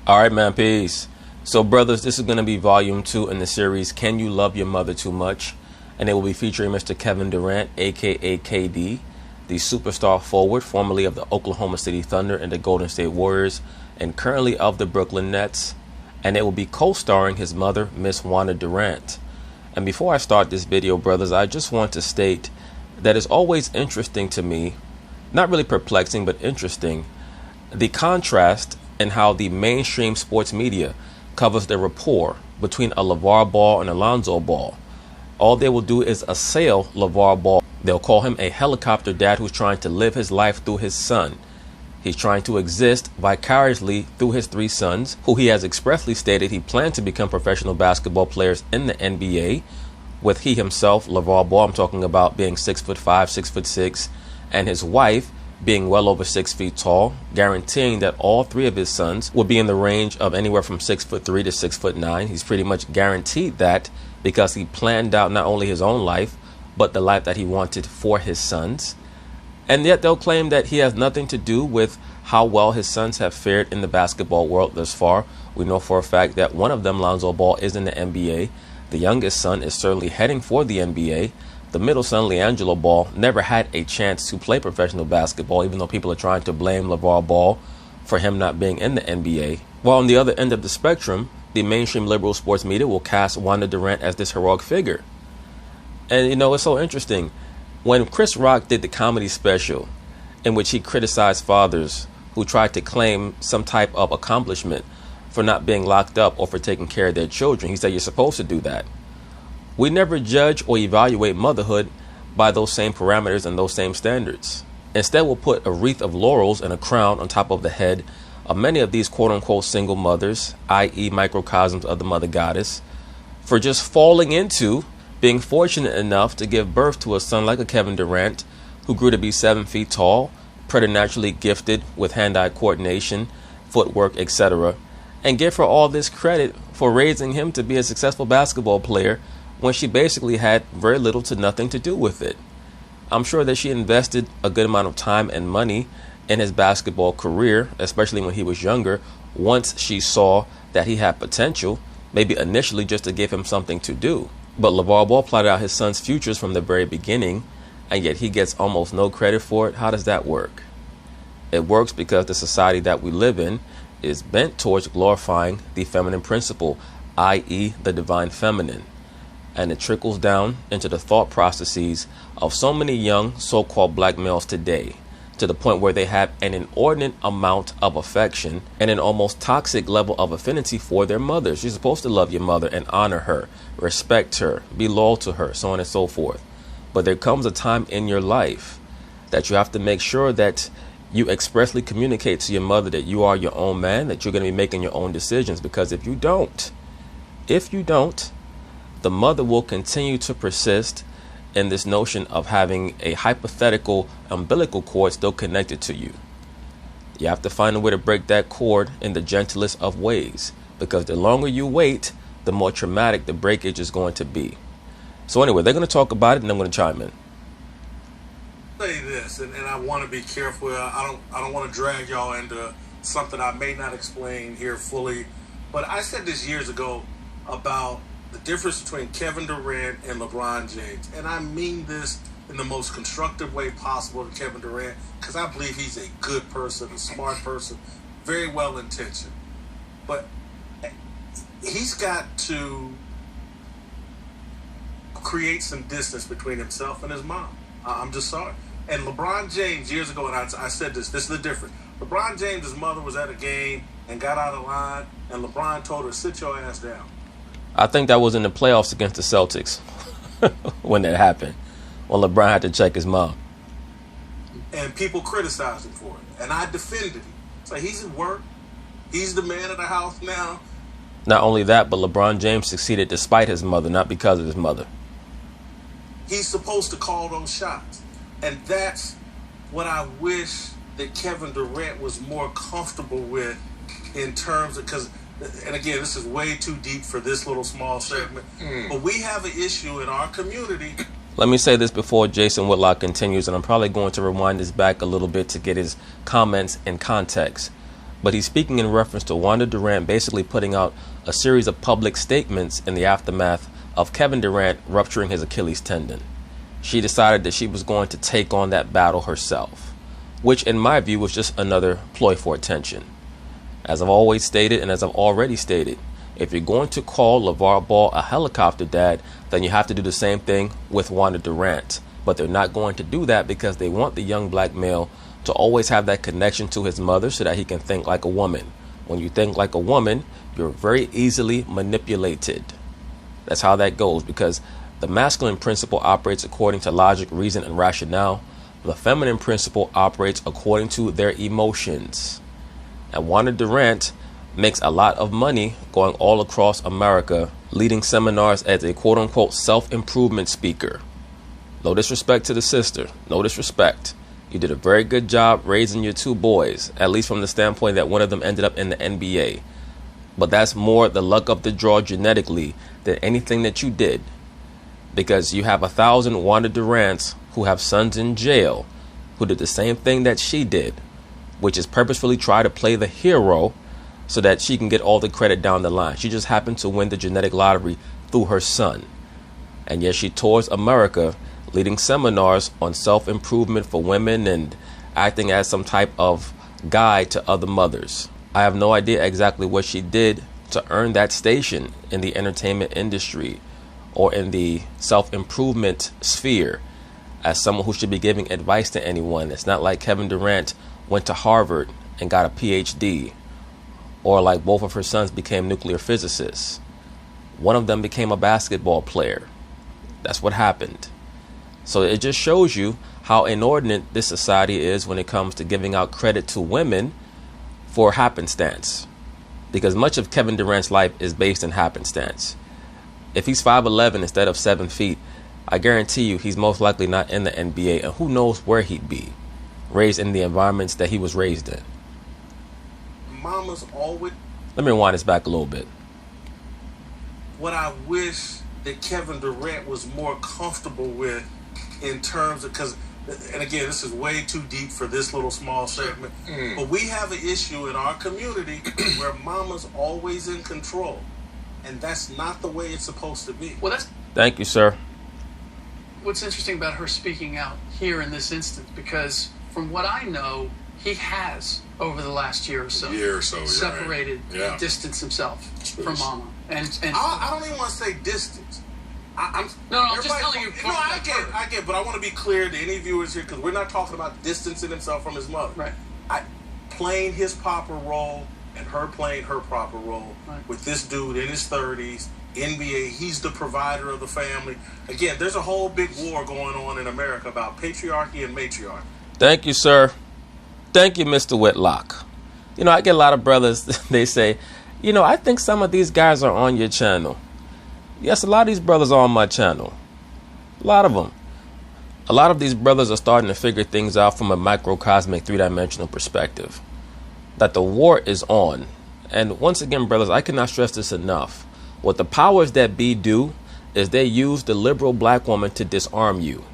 All right, man, peace. So, brothers, this is going to be volume 2 in the series, Can You Love Your Mother Too Much? And it will be featuring Mr. Kevin Durant, a.k.a. KD, the superstar forward, formerly of the Oklahoma City Thunder and the Golden State Warriors, and currently of the Brooklyn Nets. And it will be co-starring his mother, Miss Wanda Durant. And before I start this video, brothers, I just want to state that it's always interesting to me, not really perplexing, but interesting, the contrast in how the mainstream sports media covers the rapport between a LeVar Ball and a Lonzo Ball. All they will do is assail LeVar Ball. They'll call him a helicopter dad who's trying to live his life through his son. He's trying to exist vicariously through his 3 sons, who he has expressly stated he planned to become professional basketball players in the NBA, with he himself, LeVar Ball, I'm talking about being 6'5", 6'6", and his wife being well over 6 feet tall, guaranteeing that all 3 of his sons would be in the range of anywhere from 6'3" to 6'9". He's pretty much guaranteed that because he planned out not only his own life, but the life that he wanted for his sons. And yet they'll claim that he has nothing to do with how well his sons have fared in the basketball world thus far. We know for a fact that one of them, Lonzo Ball, is in the NBA. The youngest son is certainly heading for the NBA. The middle son, LiAngelo Ball, never had a chance to play professional basketball, even though people are trying to blame LeVar Ball for him not being in the NBA. While on the other end of the spectrum, the mainstream liberal sports media will cast Wanda Durant as this heroic figure. And, you know, it's so interesting. When Chris Rock did the comedy special in which he criticized fathers who tried to claim some type of accomplishment for not being locked up or for taking care of their children, he said you're supposed to do that. We never judge or evaluate motherhood by those same parameters and those same standards. Instead, we'll put a wreath of laurels and a crown on top of the head of many of these quote-unquote single mothers, i.e. microcosms of the mother goddess, for just falling into being fortunate enough to give birth to a son like a Kevin Durant, who grew to be 7 feet tall, preternaturally gifted with hand-eye coordination, footwork, etc., and give her all this credit for raising him to be a successful basketball player when she basically had very little to nothing to do with it. I'm sure that she invested a good amount of time and money in his basketball career, especially when he was younger, once she saw that he had potential, maybe initially just to give him something to do. But LeVar Ball plotted out his son's futures from the very beginning, and yet he gets almost no credit for it. How does that work? It works because the society that we live in is bent towards glorifying the feminine principle, i.e. the divine feminine. And it trickles down into the thought processes of so many young so-called black males today, to the point where they have an inordinate amount of affection and an almost toxic level of affinity for their mothers. You're supposed to love your mother and honor her, respect her, be loyal to her, so on and so forth. But there comes a time in your life that you have to make sure that you expressly communicate to your mother that you are your own man, that you're going to be making your own decisions. Because if you don't, the mother will continue to persist in this notion of having a hypothetical umbilical cord still connected to you. You have to find a way to break that cord in the gentlest of ways, because the longer you wait, the more traumatic the breakage is going to be. So anyway, they're going to talk about it, and I'm going to chime in. Say this, and I want to be careful. I don't want to drag y'all into something I may not explain here fully, but I said this years ago about the difference between Kevin Durant and LeBron James. And I mean this in the most constructive way possible to Kevin Durant, because I believe he's a good person, a smart person, very well intentioned. But he's got to create some distance between himself and his mom. I'm just sorry. And LeBron James, years ago, and I said this is the difference. LeBron James' mother was at a game and got out of line, and LeBron told her, sit your ass down. I think that was in the playoffs against the Celtics when that happened, when LeBron had to check his mom. And people criticized him for it. And I defended him. So he's at work. He's the man of the house now. Not only that, but LeBron James succeeded despite his mother, not because of his mother. He's supposed to call those shots. And that's what I wish that Kevin Durant was more comfortable with in terms of, because, and again, this is way too deep for this little small segment, but we have an issue in our community. Let me say this before Jason Whitlock continues, and I'm probably going to rewind this back a little bit to get his comments in context. but he's speaking in reference to Wanda Durant basically putting out a series of public statements in the aftermath of Kevin Durant rupturing his Achilles tendon. She decided that she was going to take on that battle herself, which in my view was just another ploy for attention. As I've always stated, and as I've already stated, if you're going to call LeVar Ball a helicopter dad, then you have to do the same thing with Wanda Durant. But they're not going to do that because they want the young black male to always have that connection to his mother so that he can think like a woman. When you think like a woman, you're very easily manipulated. That's how that goes, because the masculine principle operates according to logic, reason, and rationale. The feminine principle operates according to their emotions. And Wanda Durant makes a lot of money going all across America, leading seminars as a quote-unquote self-improvement speaker. No disrespect to the sister. No disrespect. You did a very good job raising your two boys, at least from the standpoint that one of them ended up in the NBA. But that's more the luck of the draw genetically than anything that you did. Because you have 1,000 Wanda Durants who have sons in jail who did the same thing that she did, which is purposefully try to play the hero so that she can get all the credit down the line. She just happened to win the genetic lottery through her son. And yet she tours America leading seminars on self-improvement for women and acting as some type of guide to other mothers. I have no idea exactly what she did to earn that station in the entertainment industry or in the self-improvement sphere as someone who should be giving advice to anyone. It's not like Kevin Durant went to Harvard and got a PhD, or like both of her sons became nuclear physicists. One of them became a basketball player. That's what happened. So it just shows you how inordinate this society is when it comes to giving out credit to women for happenstance. Because much of Kevin Durant's life is based in happenstance. If he's 5'11" instead of 7 feet, I guarantee you he's most likely not in the NBA, and who knows where he'd be, raised in the environments that he was raised in. Mama's always... Let me rewind this back a little bit. What I wish that Kevin Durant was more comfortable with in terms of, because, and again, this is way too deep for this little small segment, but we have an issue in our community where mama's always in control, and that's not the way it's supposed to be. Well, that's... Thank you, sir. What's interesting about her speaking out here in this instance, because from what I know, he has, over the last year or so, separated, right. Distanced himself from mama. And I don't even want to say distance. I'm just telling you. No, I get, but I want to be clear to any viewers here, because we're not talking about distancing himself from his mother. Right. Playing his proper role and her playing her proper role with this dude in his 30s, NBA, he's the provider of the family. Again, there's a whole big war going on in America about patriarchy and matriarchy. Thank you, sir. Thank you, Mr. Whitlock. You know, I get a lot of brothers, they say, you know, I think some of these guys are on your channel. Yes, a lot of these brothers are on my channel. A lot of them. A lot of these brothers are starting to figure things out from a microcosmic, three-dimensional perspective. That the war is on. And once again, brothers, I cannot stress this enough. What the powers that be do is they use the liberal black woman to disarm you.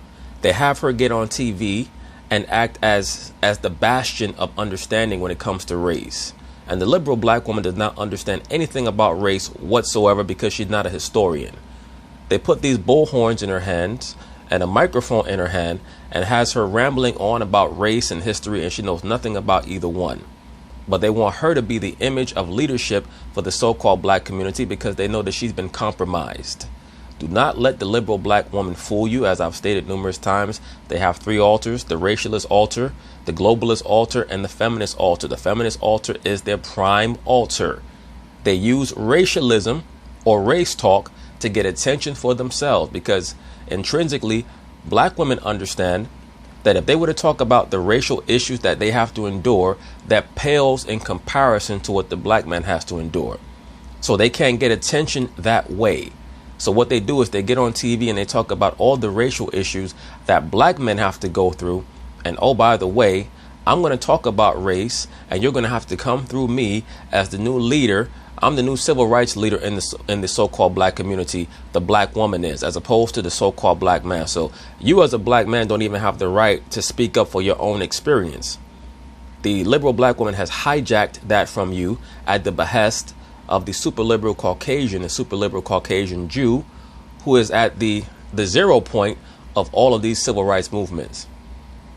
They have her get on TV and act as the bastion of understanding when it comes to race. And the liberal black woman does not understand anything about race whatsoever because she's not a historian. They put these bullhorns in her hands and a microphone in her hand and has her rambling on about race and history, and she knows nothing about either one. But they want her to be the image of leadership for the so-called black community because they know that she's been compromised. Do not let the liberal black woman fool you. As I've stated numerous times, they have three altars: the racialist altar, the globalist altar, and the feminist altar. The feminist altar is their prime altar. They use racialism or race talk to get attention for themselves because intrinsically, black women understand that if they were to talk about the racial issues that they have to endure, that pales in comparison to what the black man has to endure. So they can't get attention that way. So what they do is they get on TV and they talk about all the racial issues that black men have to go through. And oh, by the way, I'm going to talk about race and you're going to have to come through me as the new leader. I'm the new civil rights leader in the so-called black community. The black woman is, as opposed to the so-called black man. So you as a black man don't even have the right to speak up for your own experience. The liberal black woman has hijacked that from you at the behest of the super liberal Caucasian and super liberal Caucasian Jew, who is at the 0 point of all of these civil rights movements.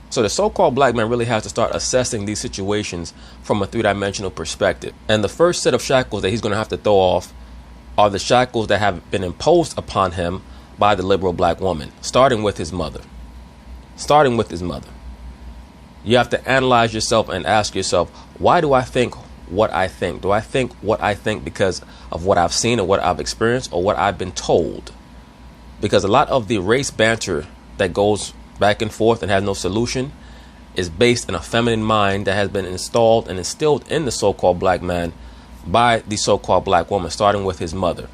So the so-called black man really has to start assessing these situations from a three-dimensional perspective. And the first set of shackles that he's going to have to throw off are the shackles that have been imposed upon him by the liberal black woman, starting with his mother. Starting with his mother. You have to analyze yourself and ask yourself, why do I think what I think? Do I think what I think because of what I've seen or what I've experienced or what I've been told? Because a lot of the race banter that goes back and forth and has no solution is based in a feminine mind that has been installed and instilled in the so-called black man by the so-called black woman, starting with his mother.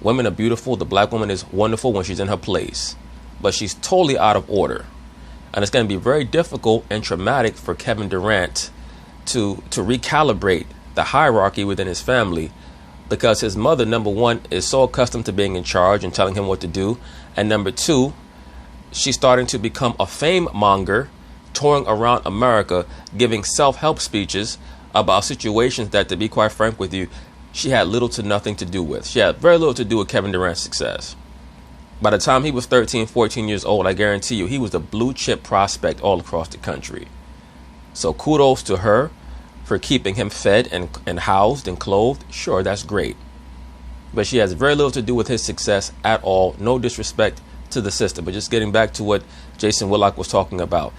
Women are beautiful. The black woman is wonderful when she's in her place, but she's totally out of order. And it's going to be very difficult and traumatic for Kevin Durant to recalibrate the hierarchy within his family, because his mother, number one, is so accustomed to being in charge and telling him what to do. And number two, she's starting to become a fame monger, touring around America, giving self-help speeches about situations that, to be quite frank with you, she had little to nothing to do with. She had very little to do with Kevin Durant's success. By the time he was 13, 14 years old, I guarantee you, he was a blue chip prospect all across the country. So kudos to her for keeping him fed and housed and clothed. Sure, that's great. But she has very little to do with his success at all. No disrespect to the sister. But just getting back to what Jason Willock was talking about.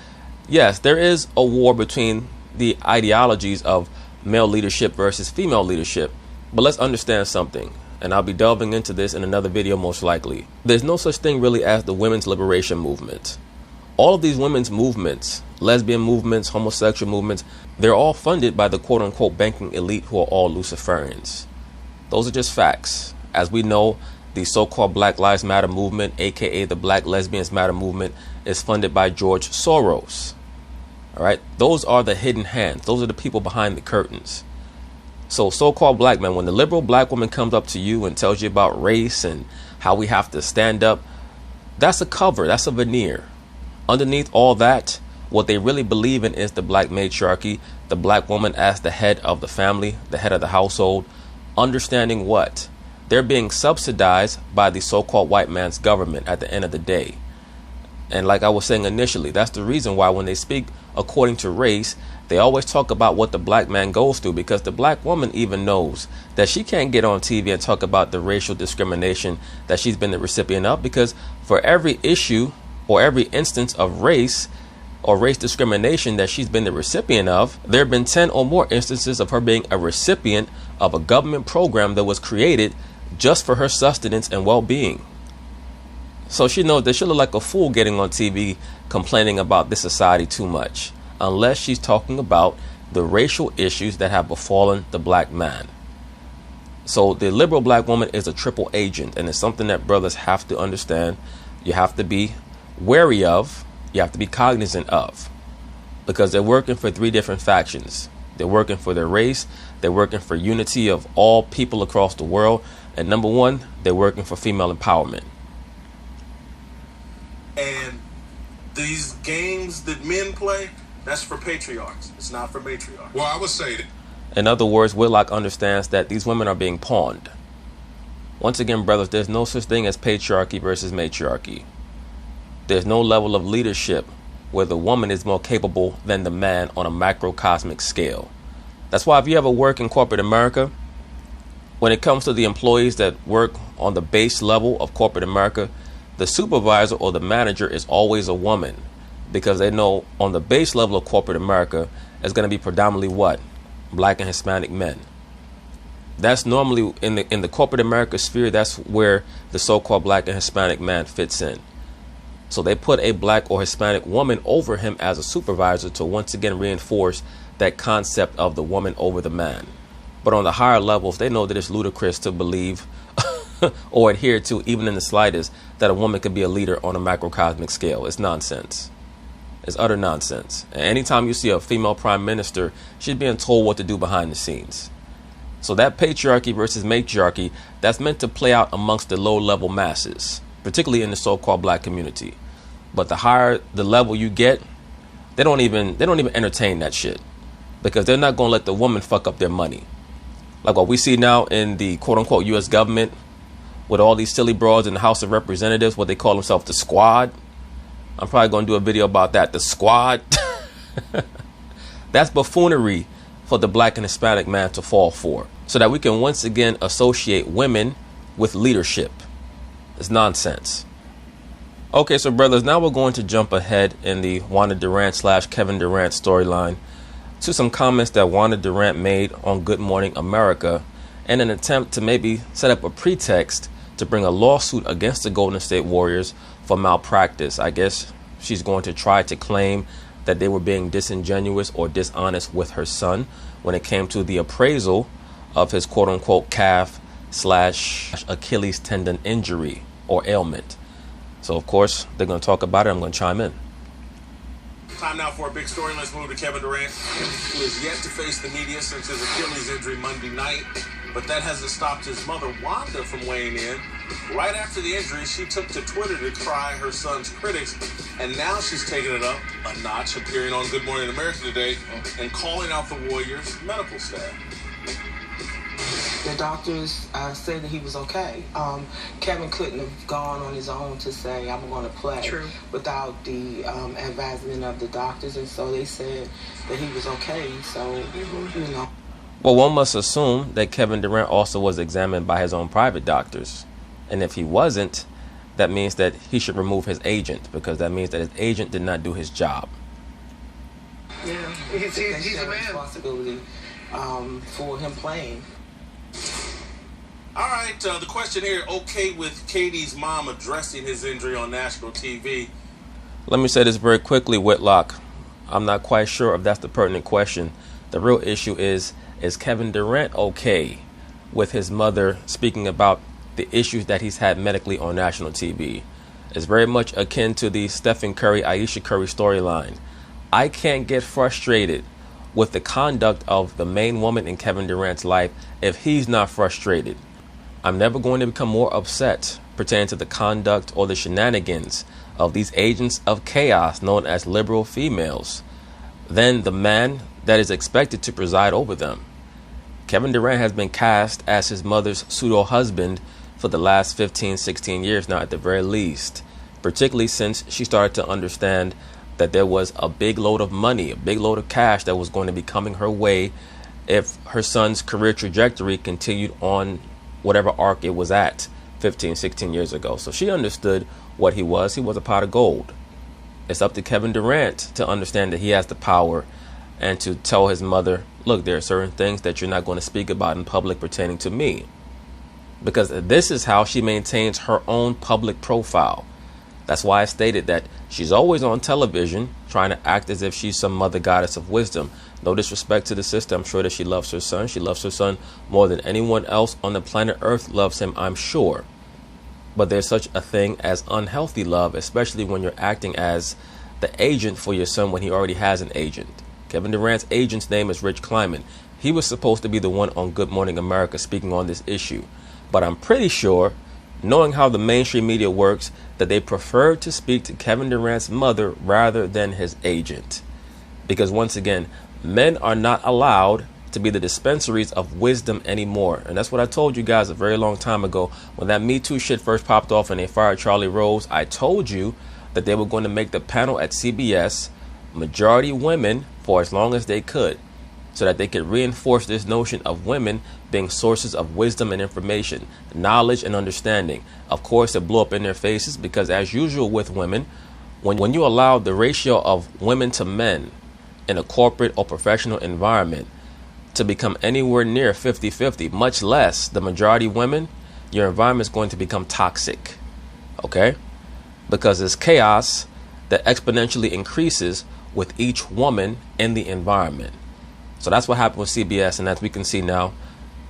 Yes, there is a war between the ideologies of male leadership versus female leadership. But let's understand something. And I'll be delving into this in another video most likely. There's no such thing really as the women's liberation movement. All of these women's movements, lesbian movements, homosexual movements, they're all funded by the quote-unquote banking elite who are all Luciferians. Those are just facts. As we know, the so-called Black Lives Matter movement, aka the Black Lesbians Matter movement, is funded by George Soros. All right, those are the hidden hands. Those are the people behind the curtains. So-called black men, when the liberal black woman comes up to you and tells you about race and how we have to stand up, that's a cover, that's a veneer. Underneath all that, what they really believe in is the black matriarchy, the black woman as the head of the family, the head of the household, understanding what? They're being subsidized by the so-called white man's government at the end of the day. And like I was saying initially, that's the reason why when they speak according to race, they always talk about what the black man goes through, because the black woman even knows that she can't get on TV and talk about the racial discrimination that she's been the recipient of, because for every issue or every instance of race or race discrimination that she's been the recipient of, there have been 10 or more instances of her being a recipient of a government program that was created just for her sustenance and well-being. So she knows that she'll look like a fool getting on TV complaining about this society too much, unless she's talking about the racial issues that have befallen the black man. So the liberal black woman is a triple agent, and it's something that brothers have to understand. You have to be wary of, you have to be cognizant of, because they're working for three different factions. They're working for their race, they're working for unity of all people across the world, and number one, they're working for female empowerment. And these games that men play, that's for patriarchs. It's not for matriarchs. Well, I would say that. In other words, Whitlock understands that these women are being pawned. Once again, brothers, there's no such thing as patriarchy versus matriarchy. There's no level of leadership where the woman is more capable than the man on a macrocosmic scale. That's why if you ever work in corporate America, when it comes to the employees that work on the base level of corporate America, the supervisor or the manager is always a woman, because they know on the base level of corporate America is going to be predominantly what? Black and Hispanic men. That's normally in the corporate America sphere, that's where the so-called black and Hispanic man fits in. So they put a black or Hispanic woman over him as a supervisor to once again reinforce that concept of the woman over the man. But on the higher levels, they know that it's ludicrous to believe or adhere to, even in the slightest, that a woman could be a leader on a macrocosmic scale. It's nonsense. It's utter nonsense. And anytime you see a female prime minister, she's being told what to do behind the scenes. So that patriarchy versus matriarchy, that's meant to play out amongst the low-level masses, particularly in the so-called black community. But the higher the level you get, they don't even entertain that shit, because they're not going to let the woman fuck up their money. Like what we see now in the quote-unquote U.S. government with all these silly broads in the House of Representatives, what they call themselves, the squad. I'm probably going to do a video about that, the squad. That's buffoonery for the black and Hispanic man to fall for, so that we can once again associate women with leadership. It's nonsense. Okay, so brothers, now we're going to jump ahead in the Wanda Durant / Kevin Durant storyline to some comments that Wanda Durant made on Good Morning America in an attempt to maybe set up a pretext to bring a lawsuit against the Golden State Warriors for malpractice. I guess she's going to try to claim that they were being disingenuous or dishonest with her son when it came to the appraisal of his quote-unquote calf / Achilles tendon injury or ailment. So, of course, they're going to talk about it. I'm going to chime in. Time now for a big story. Let's move to Kevin Durant, who is yet to face the media since his Achilles injury Monday night. But that hasn't stopped his mother, Wanda, from weighing in. Right after the injury, she took to Twitter to cry her son's critics. And now she's taking it up a notch, appearing on Good Morning America today and calling out the Warriors' medical staff. The doctors said that he was okay. Kevin couldn't have gone on his own to say, I'm going to play. True. Without the advisement of the doctors. And so they said that he was okay. So, you know. Well, one must assume that Kevin Durant also was examined by his own private doctors. And if he wasn't, that means that he should remove his agent, because that means that his agent did not do his job. Yeah, he's a man. Responsibility for him playing. All right, the question here, okay with Katie's mom addressing his injury on national TV? Let me say this very quickly, Whitlock. I'm not quite sure if that's the pertinent question. The real issue is Kevin Durant okay with his mother speaking about the issues that he's had medically on national TV? It's very much akin to the Stephen Curry, Ayesha Curry storyline. I can't get frustrated with the conduct of the main woman in Kevin Durant's life if he's not frustrated. I'm never going to become more upset pertaining to the conduct or the shenanigans of these agents of chaos known as liberal females than the man that is expected to preside over them. Kevin Durant has been cast as his mother's pseudo-husband for the last 15, 16 years now at the very least, particularly since she started to understand that there was a big load of money, a big load of cash that was going to be coming her way if her son's career trajectory continued on whatever arc it was at 15, 16 years ago. So she understood what he was. He was a pot of gold. It's up to Kevin Durant to understand that he has the power and to tell his mother, look, there are certain things that you're not going to speak about in public pertaining to me. Because this is how she maintains her own public profile. That's why I stated that she's always on television trying to act as if she's some mother goddess of wisdom. No disrespect to the sister. I'm sure that she loves her son. She loves her son more than anyone else on the planet Earth loves him, I'm sure. But there's such a thing as unhealthy love, especially when you're acting as the agent for your son when he already has an agent. Kevin Durant's agent's name is Rich Kleiman. He was supposed to be the one on Good Morning America speaking on this issue. But I'm pretty sure, knowing how the mainstream media works, that they preferred to speak to Kevin Durant's mother rather than his agent. Because once again, men are not allowed to be the dispensaries of wisdom anymore. And that's what I told you guys a very long time ago. When that Me Too shit first popped off and they fired Charlie Rose, I told you that they were going to make the panel at CBS majority women for as long as they could, so that they could reinforce this notion of women being sources of wisdom and information, knowledge and understanding. Of course, it blew up in their faces because, as usual with women, when you allow the ratio of women to men in a corporate or professional environment to become anywhere near 50-50, much less the majority women, your environment is going to become toxic. Okay? Because it's chaos that exponentially increases with each woman in the environment. So that's what happened with CBS, and as we can see now,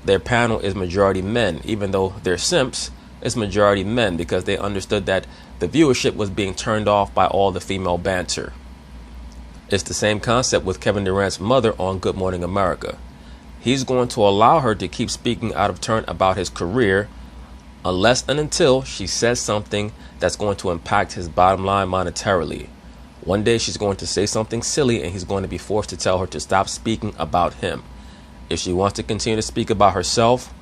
their panel is majority men. Even though they're simps, it's majority men because they understood that the viewership was being turned off by all the female banter. It's the same concept with Kevin Durant's mother on Good Morning America. He's going to allow her to keep speaking out of turn about his career unless and until she says something that's going to impact his bottom line monetarily. One day she's going to say something silly and he's going to be forced to tell her to stop speaking about him. If she wants to continue to speak about herself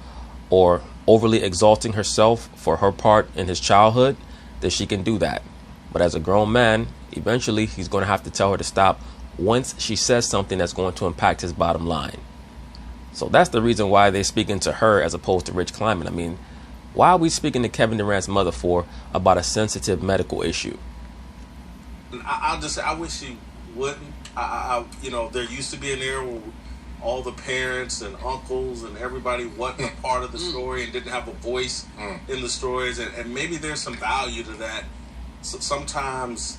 or overly exalting herself for her part in his childhood, then she can do that. But as a grown man, eventually he's going to have to tell her to stop once she says something that's going to impact his bottom line. So that's the reason why they're speaking to her as opposed to Rich Kleiman. I mean, why are we speaking to Kevin Durant's mother for about a sensitive medical issue? I'll just say, I wish he wouldn't. There used to be an era where all the parents and uncles and everybody wasn't a part of the story and didn't have a voice in the stories. And maybe there's some value to that. So sometimes,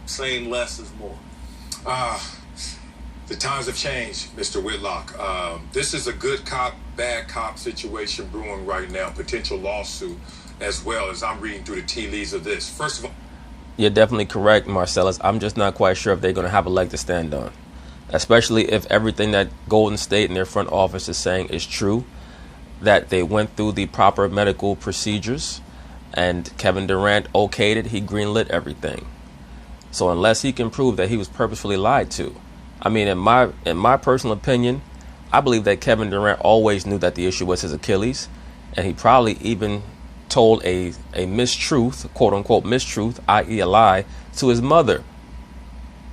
saying less is more. The times have changed, Mr. Whitlock. This is a good cop, bad cop situation brewing right now. Potential lawsuit as well, as I'm reading through the tea leaves of this. First of all, you're definitely correct, Marcellus. I'm just not quite sure if they're going to have a leg to stand on, especially if everything that Golden State and their front office is saying is true, that they went through the proper medical procedures and Kevin Durant okayed it, he greenlit everything. So unless he can prove that he was purposefully lied to, I mean, in my personal opinion, I believe that Kevin Durant always knew that the issue was his Achilles, and he probably even told a mistruth, quote unquote mistruth, i.e. a lie, to his mother.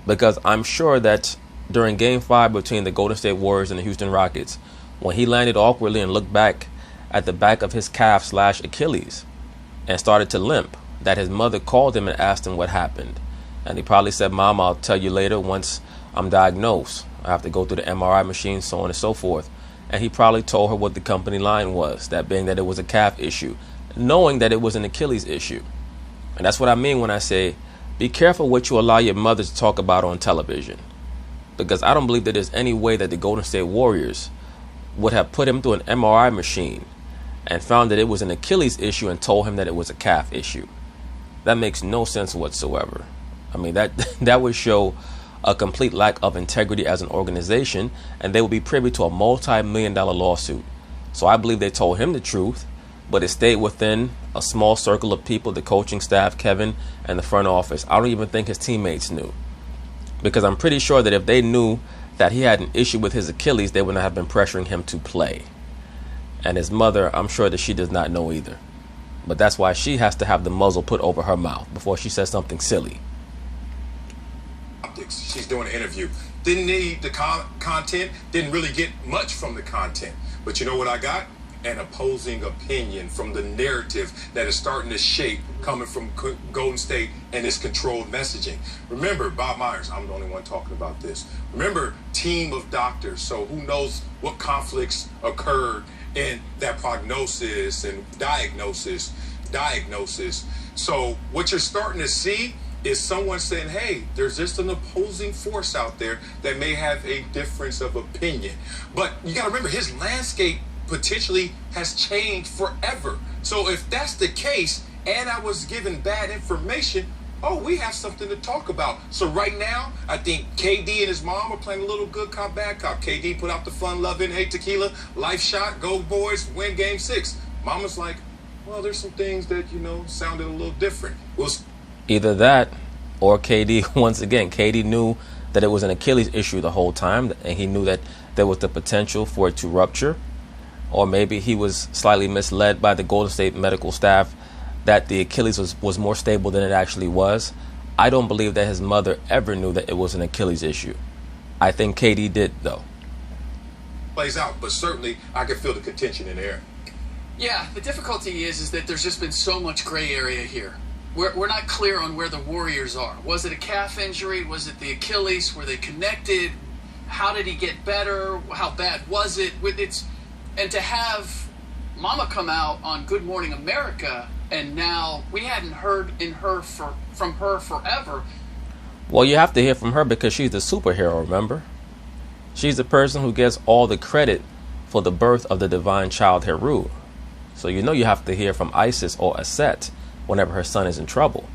Because I'm sure that during Game 5 between the Golden State Warriors and the Houston Rockets, when he landed awkwardly and looked back at the back of his calf / Achilles and started to limp, that his mother called him and asked him what happened. And he probably said, "Mom, I'll tell you later once I'm diagnosed. I have to go through the MRI machine, so on and so forth." And he probably told her what the company line was, that being that it was a calf issue, knowing that it was an Achilles issue. And that's what I mean when I say, be careful what you allow your mother to talk about on television. Because I don't believe that there's any way that the Golden State Warriors would have put him through an MRI machine and found that it was an Achilles issue and told him that it was a calf issue. That makes no sense whatsoever. I mean, that would show a complete lack of integrity as an organization, and they will be privy to a multi-million-dollar lawsuit. So I believe they told him the truth, but it stayed within a small circle of people, the coaching staff, Kevin, and the front office. I don't even think his teammates knew, because I'm pretty sure that if they knew that he had an issue with his Achilles, they would not have been pressuring him to play. And his mother, I'm sure that she does not know either. But that's why she has to have the muzzle put over her mouth before she says something silly. She's doing an interview. Didn't need the content, didn't really get much from the content. But you know what I got? An opposing opinion from the narrative that is starting to shape coming from Golden State and its controlled messaging. Remember, Bob Myers, I'm the only one talking about this. Remember, team of doctors. So who knows what conflicts occurred in that prognosis and diagnosis. So what you're starting to see is someone saying, hey, there's just an opposing force out there that may have a difference of opinion. But you got to remember, his landscape potentially has changed forever. So if that's the case, and I was given bad information, we have something to talk about. So right now, I think KD and his mom are playing a little good cop, bad cop. KD put out the fun loving, hey, tequila, life shot, go boys, win game 6. Mama's like, well, there's some things that, sounded a little different. Either that or KD, once again, KD knew that it was an Achilles issue the whole time, and he knew that there was the potential for it to rupture. Or maybe he was slightly misled by the Golden State medical staff that the Achilles was more stable than it actually was. I don't believe that his mother ever knew that it was an Achilles issue. I think KD did, though. Plays out, but certainly I can feel the contention in the air. Yeah, the difficulty is that there's just been so much gray area here. We're not clear on where the Warriors are. Was it a calf injury? Was it the Achilles? Were they connected? How did he get better? How bad was it? And to have Mama come out on Good Morning America, and now we hadn't heard from her forever. Well, you have to hear from her because she's the superhero, remember? She's the person who gets all the credit for the birth of the divine child Heru. So you have to hear from Isis or Aset whenever her son is in trouble.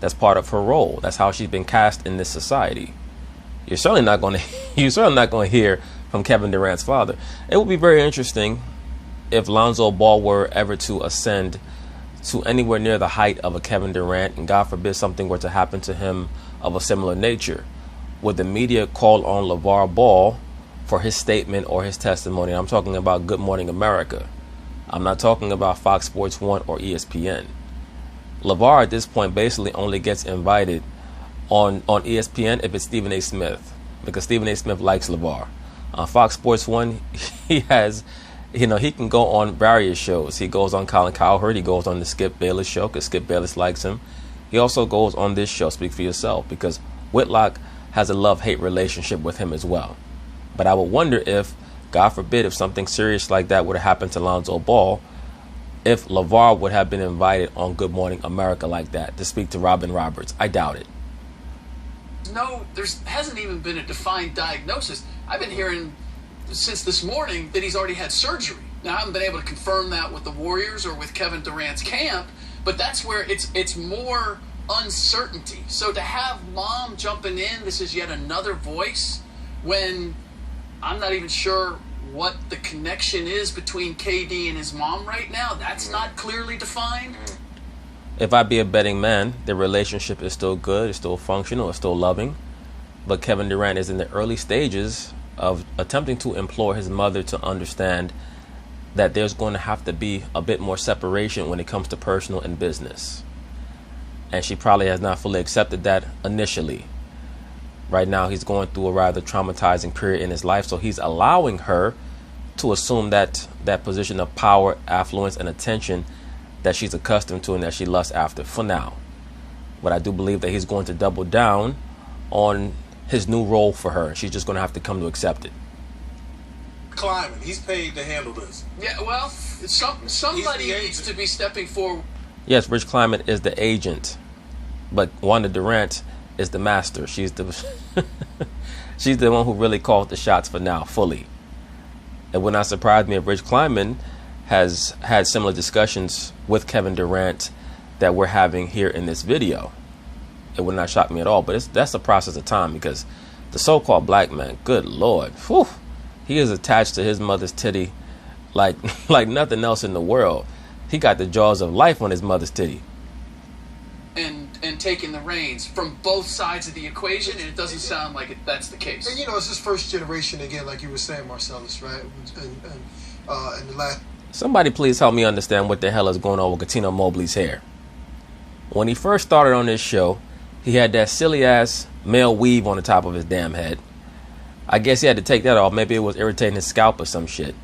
That's part of her role. That's how she's been cast in this society. You're certainly not going to hear from Kevin Durant's father. It would be very interesting if Lonzo Ball were ever to ascend to anywhere near the height of a Kevin Durant, and God forbid something were to happen to him of a similar nature. Would the media call on LeVar Ball for his statement or his testimony? I'm talking about Good Morning America. I'm not talking about Fox Sports 1 or ESPN. LeVar at this point basically only gets invited on ESPN if it's Stephen A. Smith, because Stephen A. Smith likes LeVar. On Fox Sports 1, he has, he can go on various shows. He goes on Colin Cowherd. He goes on the Skip Bayless show because Skip Bayless likes him. He also goes on this show, Speak for Yourself, because Whitlock has a love-hate relationship with him as well. But I would wonder if, God forbid, if something serious like that would have happened to Lonzo Ball, if LeVar would have been invited on Good Morning America like that to speak to Robin Roberts. I doubt it. No, there hasn't even been a defined diagnosis. I've been hearing since this morning that he's already had surgery. Now, I haven't been able to confirm that with the Warriors or with Kevin Durant's camp, but that's where it's more uncertainty. So to have mom jumping in, this is yet another voice, when I'm not even sure what the connection is between KD and his mom right now. That's not clearly defined. If I be a betting man, the relationship is still good, it's still functional, it's still loving. But Kevin Durant is in the early stages of attempting to implore his mother to understand that there's going to have to be a bit more separation when it comes to personal and business. And she probably has not fully accepted that initially. Right now, he's going through a rather traumatizing period in his life, so he's allowing her to assume that position of power, affluence, and attention that she's accustomed to and that she lusts after for now. But I do believe that he's going to double down on his new role for her. She's just going to have to come to accept it. Kleiman, he's paid to handle this. Yeah, well, somebody needs to be stepping forward. Yes, Rich Kleiman is the agent, but Wanda Durant is the master. She's the she's the one who really calls the shots for now, fully. It would not surprise me if Rich Kleiman has had similar discussions with Kevin Durant that we're having here in this video. It would not shock me at all, but that's a process of time, because the so-called black man, good Lord, whew, he is attached to his mother's titty like nothing else in the world. He got the jaws of life on his mother's titty. And taking the reins from both sides of the equation, and it doesn't sound like that's the case. And it's his first generation again, like you were saying, Marcellus, right? And the last. Somebody please help me understand what the hell is going on with Katino Mobley's hair. When he first started on this show, he had that silly ass male weave on the top of his damn head. I guess he had to take that off. Maybe it was irritating his scalp or some shit.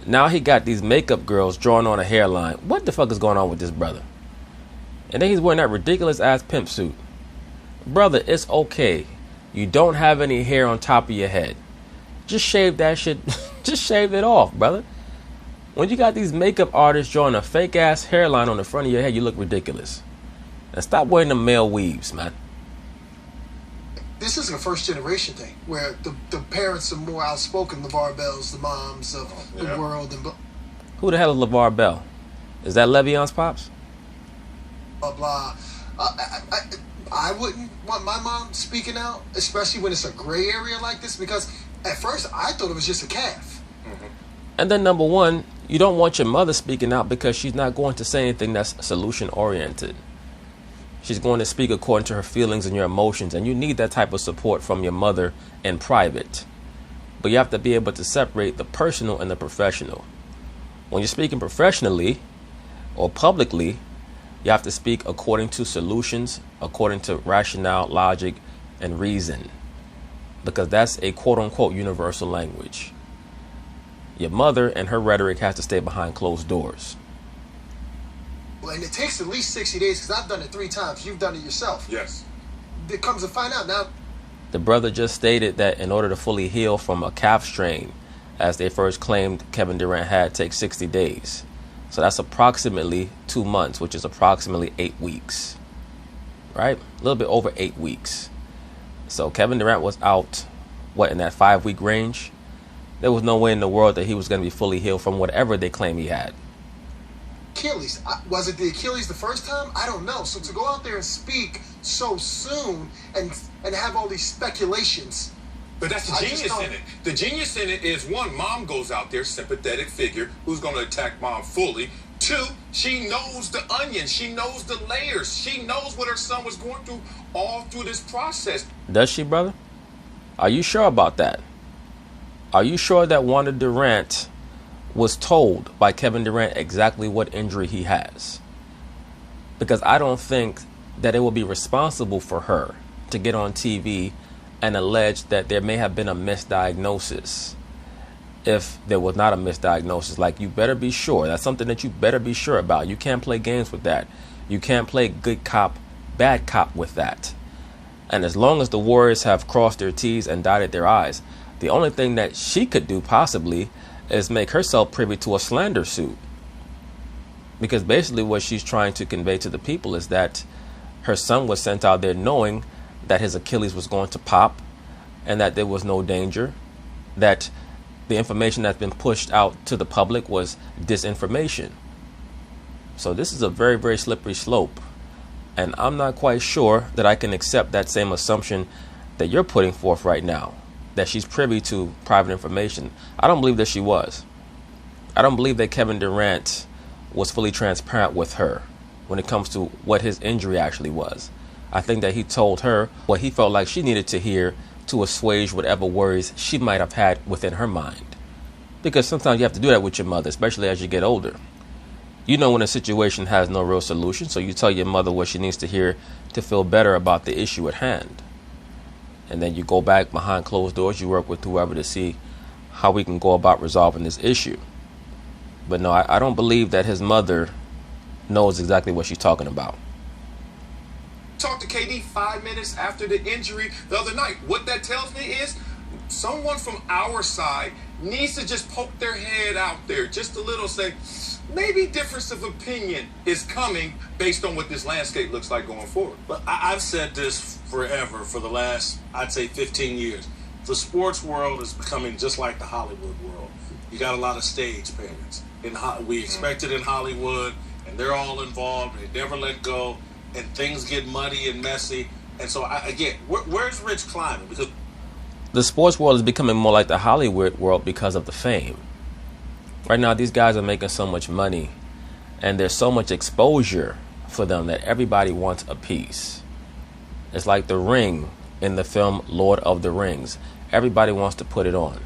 Now he got these makeup girls drawing on a hairline. What the fuck is going on with this brother? And then he's wearing that ridiculous ass pimp suit. Brother, it's okay. You don't have any hair on top of your head. Just shave that shit. Just shave it off, brother. When you got these makeup artists drawing a fake ass hairline on the front of your head, you look ridiculous. And stop wearing the male weaves, man. This isn't a first generation thing where the parents are more outspoken, LeVar Bells, the moms of the world. And who the hell is LeVar Bell? Is that Le'Veon's pops? blah blah. I wouldn't want my mom speaking out, especially when it's a gray area like this, because at first I thought it was just a calf. Mm-hmm. And then number one, you don't want your mother speaking out because she's not going to say anything that's solution oriented. She's going to speak according to her feelings and your emotions, and you need that type of support from your mother in private. But you have to be able to separate the personal and the professional. When you're speaking professionally or publicly, you have to speak according to solutions, according to rationale, logic, and reason. Because that's a quote-unquote universal language. Your mother and her rhetoric has to stay behind closed doors. Well, and it takes at least 60 days, because I've done it 3 times. You've done it yourself. Yes. It comes to find out now. The brother just stated that in order to fully heal from a calf strain, as they first claimed Kevin Durant had, takes 60 days. So that's approximately 2 months, which is approximately 8 weeks. Right? A little bit over 8 weeks. So Kevin Durant was out, in that 5-week range? There was no way in the world that he was going to be fully healed from whatever they claim he had. Achilles. Was it the Achilles the first time? I don't know. So to go out there and speak so soon and have all these speculations. But that's the genius in it. The genius in it is, one, mom goes out there, sympathetic figure, who's going to attack mom fully. Two, she knows the onion. She knows the layers. She knows what her son was going through all through this process. Does she, brother? Are you sure about that? Are you sure that Wanda Durant was told by Kevin Durant exactly what injury he has? Because I don't think that it would be responsible for her to get on TV and allege that there may have been a misdiagnosis. If there was not a misdiagnosis, like, you better be sure. That's something that you better be sure about. You can't play games with that. You can't play good cop, bad cop with that. And as long as the Warriors have crossed their T's and dotted their I's, the only thing that she could do possibly is make herself privy to a slander suit. Because basically what she's trying to convey to the people is that her son was sent out there knowing that his Achilles was going to pop and that there was no danger, that the information that's been pushed out to the public was disinformation. So this is a very, very slippery slope. And I'm not quite sure that I can accept that same assumption that you're putting forth right now, that she's privy to private information. I don't believe that she was. I don't believe that Kevin Durant was fully transparent with her when it comes to what his injury actually was. I think that he told her what he felt like she needed to hear to assuage whatever worries she might have had within her mind. Because sometimes you have to do that with your mother, especially as you get older. You know when a situation has no real solution, so you tell your mother what she needs to hear to feel better about the issue at hand. And then you go back behind closed doors, you work with whoever to see how we can go about resolving this issue. But no, I don't believe that his mother knows exactly what she's talking about. Talked to KD 5 minutes after the injury the other night. What that tells me is someone from our side needs to just poke their head out there just a little, say, maybe difference of opinion is coming based on what this landscape looks like going forward. But I've said this forever, for the last, I'd say, 15 years. The sports world is becoming just like the Hollywood world. You got a lot of stage parents. We expect it in Hollywood, and they're all involved. They never let go, and things get muddy and messy. And so, again, where's Rich Kleiman? Because the sports world is becoming more like the Hollywood world because of the fame. Right now, these guys are making so much money, and there's so much exposure for them that everybody wants a piece. It's like the ring in the film Lord of the Rings. Everybody wants to put it on,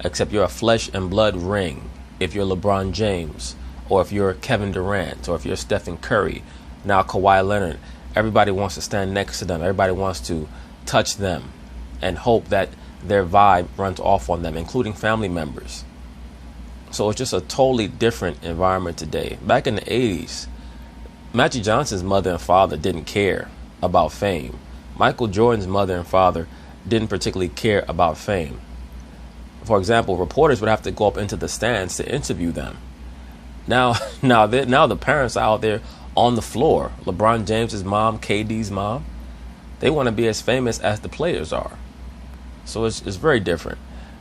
except you're a flesh and blood ring. If you're LeBron James, or if you're Kevin Durant, or if you're Stephen Curry, now Kawhi Leonard, everybody wants to stand next to them. Everybody wants to touch them and hope that their vibe runs off on them, including family members. So it's just a totally different environment today. Back in the 80s, Magic Johnson's mother and father didn't care about fame. Michael Jordan's mother and father didn't particularly care about fame. For example, reporters would have to go up into the stands to interview them. Now the parents are out there on the floor. LeBron James's mom, KD's mom, they want to be as famous as the players are. So it's very different.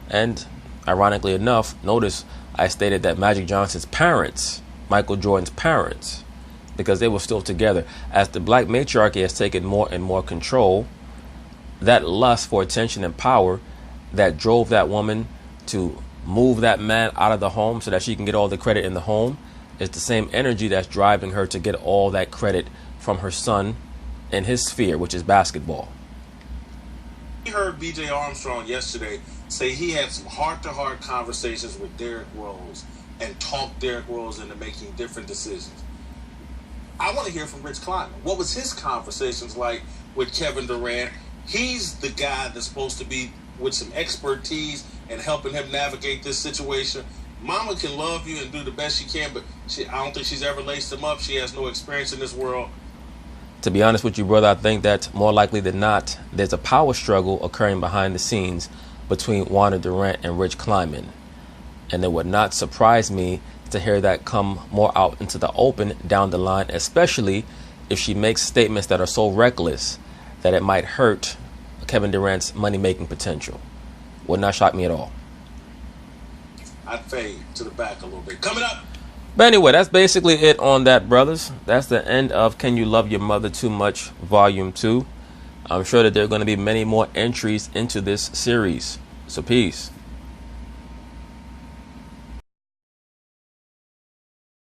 And ironically enough, notice I stated that Magic Johnson's parents, Michael Jordan's parents, because they were still together. As the black matriarchy has taken more and more control, that lust for attention and power that drove that woman to move that man out of the home so that she can get all the credit in the home is the same energy that's driving her to get all that credit from her son in his sphere, which is basketball. We heard B.J. Armstrong yesterday say he had some heart-to-heart conversations with Derrick Rose and talked Derrick Rose into making different decisions. I want to hear from Rich Kleiman. What was his conversations like with Kevin Durant? He's the guy that's supposed to be with some expertise and helping him navigate this situation. Mama can love you and do the best she can, but I don't think she's ever laced him up. She has no experience in this world. To be honest with you, brother, I think that more likely than not, there's a power struggle occurring behind the scenes between Wanda Durant and Rich Kleiman. And it would not surprise me to hear that come more out into the open down the line, especially if she makes statements that are so reckless that it might hurt Kevin Durant's money-making potential. Would not shock me at all. I'd fade to the back a little bit. Coming up. But anyway, that's basically it on that, brothers. That's the end of Can You Love Your Mother Too Much Volume 2. I'm sure that there are going to be many more entries into this series. So peace.